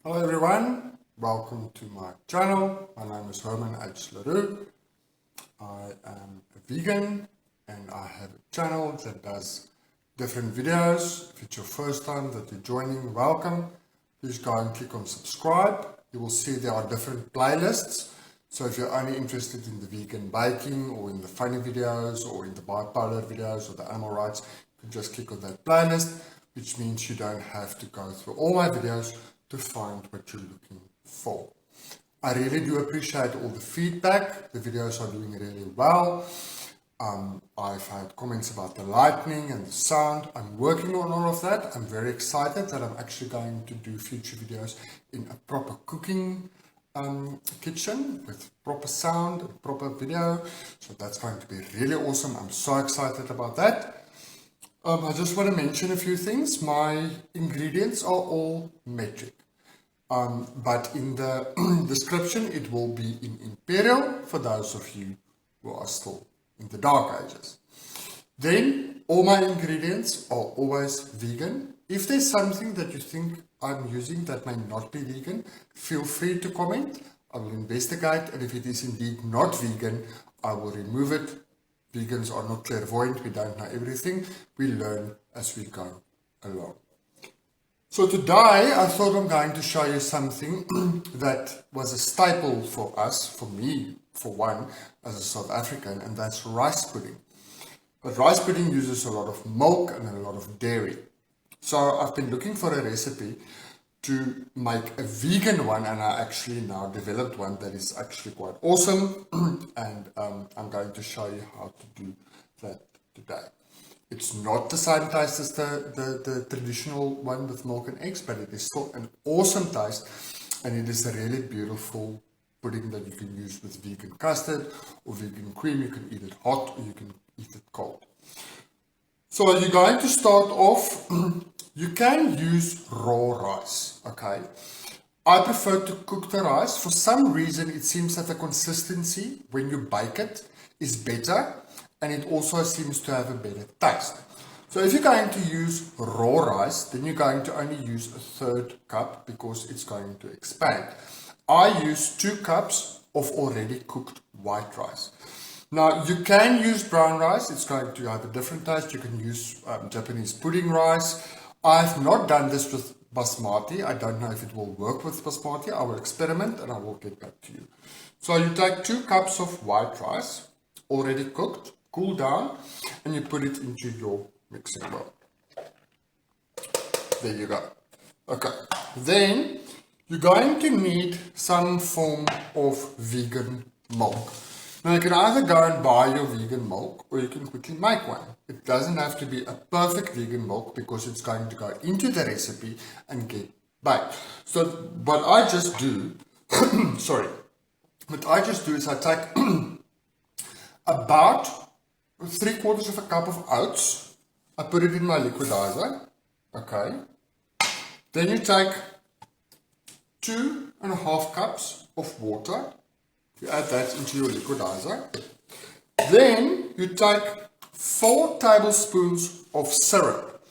Hello everyone, welcome to my channel. My name is Herman H. LaRue. I am a vegan and I have a channel that does different videos. If it's your first time that you're joining, welcome. Please go and click on subscribe. You will see there are different playlists. So if you're only interested in the vegan baking or in the funny videos or in the bipolar videos or the animal rights, you can just click on that playlist, which means you don't have to go through all my videos to find what you're looking for. I really do appreciate all the feedback. The videos are doing really well. I've had comments about the lighting and the sound. I'm working on all of that. I'm very excited that I'm actually going to do future videos in a proper cooking kitchen with proper sound and proper video. So that's going to be really awesome. I'm so excited about that. I just want to mention a few things. My ingredients are all metric. But in the description, it will be in imperial for those of you who are still in the dark ages. Then all my ingredients are always vegan. If there's something that you think I'm using that may not be vegan, feel free to comment. I will investigate, and if it is indeed not vegan, I will remove it. Vegans are not clairvoyant, we don't know everything. We learn as we go along. So today I thought I'm going to show you something that was a staple for us, for me, for one, as a South African, and that's rice pudding. But rice pudding uses a lot of milk and a lot of dairy. So I've been looking for a recipe to make a vegan one, and I actually now developed one that is actually quite awesome, and I'm going to show you how to do that today. It's not the same taste as the traditional one with milk and eggs, but it is still an awesome taste, and it is a really beautiful pudding that you can use with vegan custard or vegan cream. You can eat it hot or you can eat it cold. So you're going to start off. You can use raw rice, okay? I prefer to cook the rice. For some reason, it seems that the consistency when you bake it is better, and it also seems to have a better taste. So if you're going to use raw rice, then you're going to only use a third cup because it's going to expand. I use 2 cups of already cooked white rice. Now, you can use brown rice. It's going to have a different taste. You can use Japanese pudding rice. I've not done this with basmati. I don't know if it will work with basmati. I will experiment and I will get back to you. So you take 2 cups of white rice, already cooked, cool down, and you put it into your mixing bowl. There you go. Okay. Then you're going to need some form of vegan milk. Now you can either go and buy your vegan milk or you can quickly make one. It doesn't have to be a perfect vegan milk because it's going to go into the recipe and get baked. So what I just do, what I just do is I take about 3/4 of a cup of oats. I put it in my liquidizer, okay. Then you take 2.5 cups of water. You add that into your liquidizer. Then you take 4 tablespoons of syrup.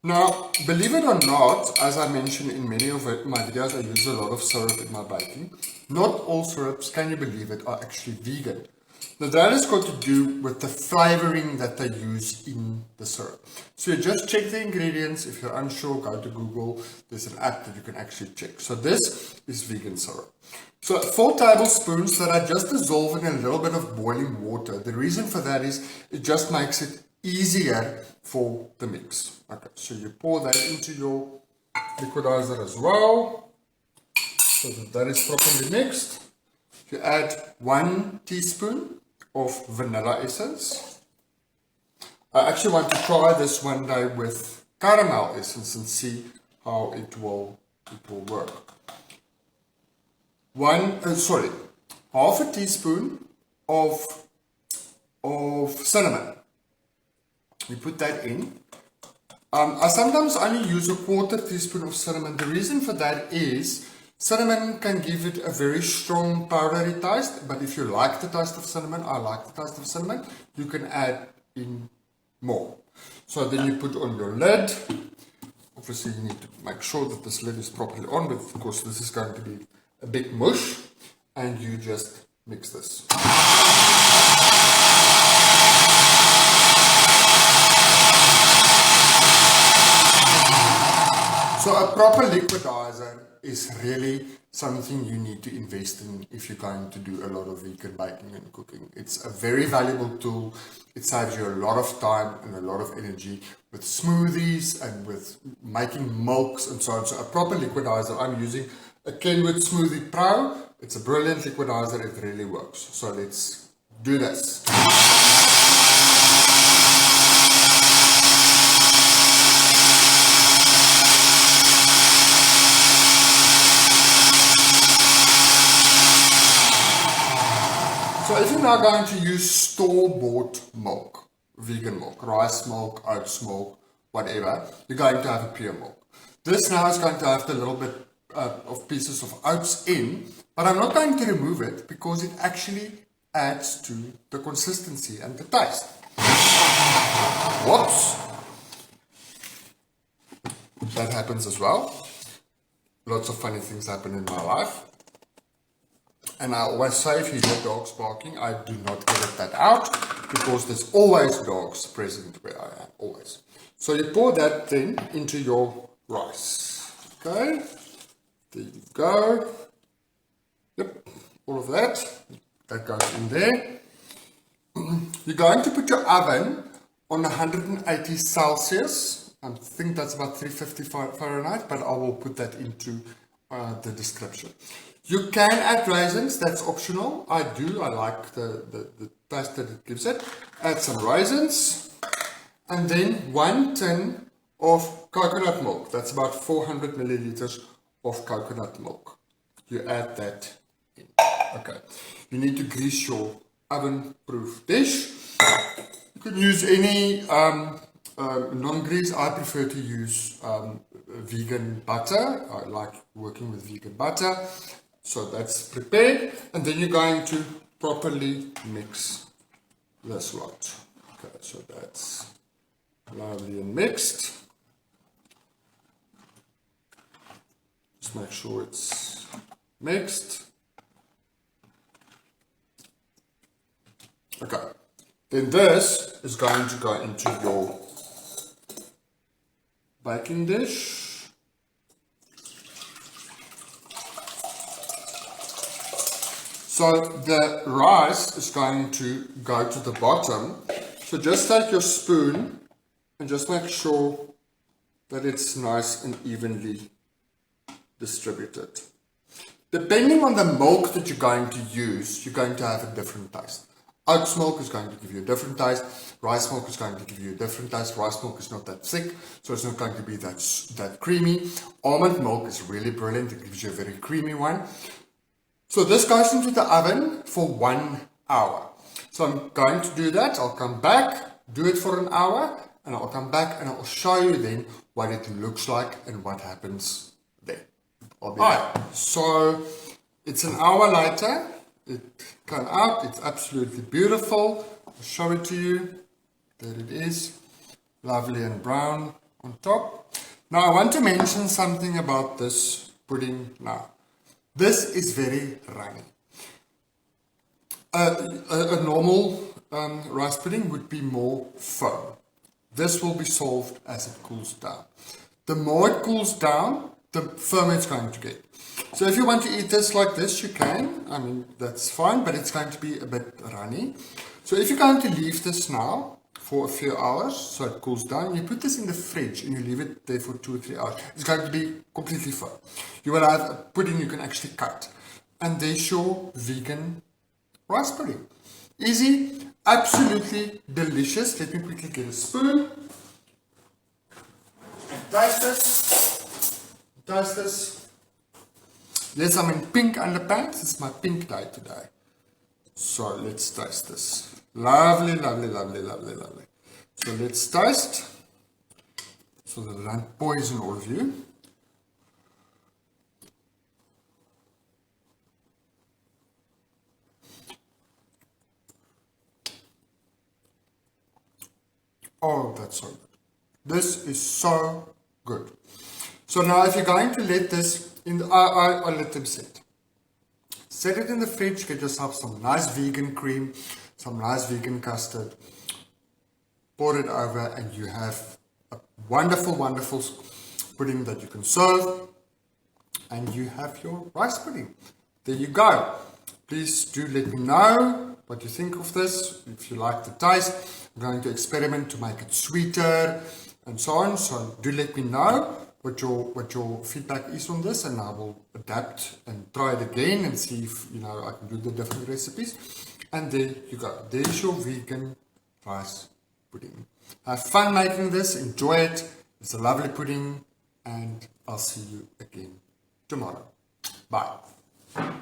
Now, believe it or not, as I mentioned in many of my videos, I use a lot of syrup in my baking. Not all syrups, can you believe it, are actually vegan. Now that has got to do with the flavoring that they use in the syrup. So you just check the ingredients. If you're unsure, go to Google. There's an app that you can actually check. So this is vegan syrup. So 4 tablespoons that I just dissolve in a little bit of boiling water. The reason for that is it just makes it easier for the mix. Okay, so you pour that into your liquidizer as well, so that is properly mixed. You add 1 teaspoon of vanilla essence. I actually want to try this one day with caramel essence and see how it will work. Half a teaspoon of cinnamon. You put that in. I sometimes only use a 1/4 teaspoon of cinnamon. The reason for that is cinnamon can give it a very strong powdery taste, but if you like the taste of cinnamon, I like the taste of cinnamon, you can add in more. So then you put on your lid, Obviously you need to make sure that this lid is properly on, but of course this is going to be a big mush, and you just mix this. So a proper liquidizer is really something you need to invest in if you're going to do a lot of vegan baking and cooking. It's a very valuable tool. It saves you a lot of time and a lot of energy with smoothies and with making milks and so on. So a proper liquidizer, I'm using a Kenwood Smoothie Pro. It's a brilliant liquidizer, it really works. So let's do this. So if you're now going to use store-bought milk, vegan milk, rice milk, oats milk, whatever, you're going to have a pure milk. This now is going to have a little bit of pieces of oats in, but I'm not going to remove it because it actually adds to the consistency and the taste. Whoops! That happens as well. Lots of funny things happen in my life. And I always say, if you hear dogs barking, I do not edit that out because there's always dogs present where I am, always. So you pour that then into your rice. Okay, there you go. Yep, all of that goes in there. You're going to put your oven on 180 Celsius. I think that's about 350 Fahrenheit, but I will put that into the description. You can add raisins, that's optional. I do, I like the taste that it gives it. Add some raisins. And then 1 tin of coconut milk. That's about 400 milliliters of coconut milk. You add that in. Okay. You need to grease your oven-proof dish. You can use any non-grease. I prefer to use vegan butter. I like working with vegan butter. So that's prepared, and then you're going to properly mix this lot. Okay, so that's lovely and mixed. Just make sure it's mixed. Okay, then this is going to go into your baking dish. So the rice is going to go to the bottom. So just take your spoon and just make sure that it's nice and evenly distributed. Depending on the milk that you're going to use, you're going to have a different taste. Oats milk is going to give you a different taste. Rice milk is going to give you a different taste. Rice milk is not that thick, so it's not going to be that creamy. Almond milk is really brilliant. It gives you a very creamy one. So this goes into the oven for 1 hour. So I'm going to do that. I'll come back, do it for an hour, and I'll come back and I'll show you then what it looks like and what happens there. Alright, so it's an hour later. It came out. It's absolutely beautiful. I'll show it to you. There it is. Lovely and brown on top. Now I want to mention something about this pudding now. This is very runny. A normal rice pudding would be more firm. This will be solved as it cools down. The more it cools down, the firmer it's going to get. So if you want to eat this like this, you can. I mean, that's fine, but it's going to be a bit runny. So if you're going to leave this now for a few hours, so it cools down, you put this in the fridge and you leave it there for 2 or 3 hours. It's going to be completely firm. You will have a pudding you can actually cut. And there's your vegan rice pudding. Easy, absolutely delicious. Let me quickly get a spoon and taste this. Taste this. Yes, I'm in pink underpants. It's my pink day today. So let's taste this. Lovely, lovely, lovely, lovely, lovely. So let's taste. So that I don't poison all of you. Oh, that's so good. This is so Good. So now if you're going to let this in, I let them set. Set it in the fridge, get yourself some nice vegan cream, some nice vegan custard, pour it over, and you have a wonderful, wonderful pudding that you can serve, and you have your rice pudding. There you go. Please do let me know what you think of this, if you like the taste. I'm going to experiment to make it sweeter and so on, so do let me know what your feedback is on this, and I will adapt and try it again and see if I can do the different recipes. And there you go. There's your vegan rice pudding. Have fun making this, enjoy it. It's a lovely pudding, and I'll see you again tomorrow. Bye.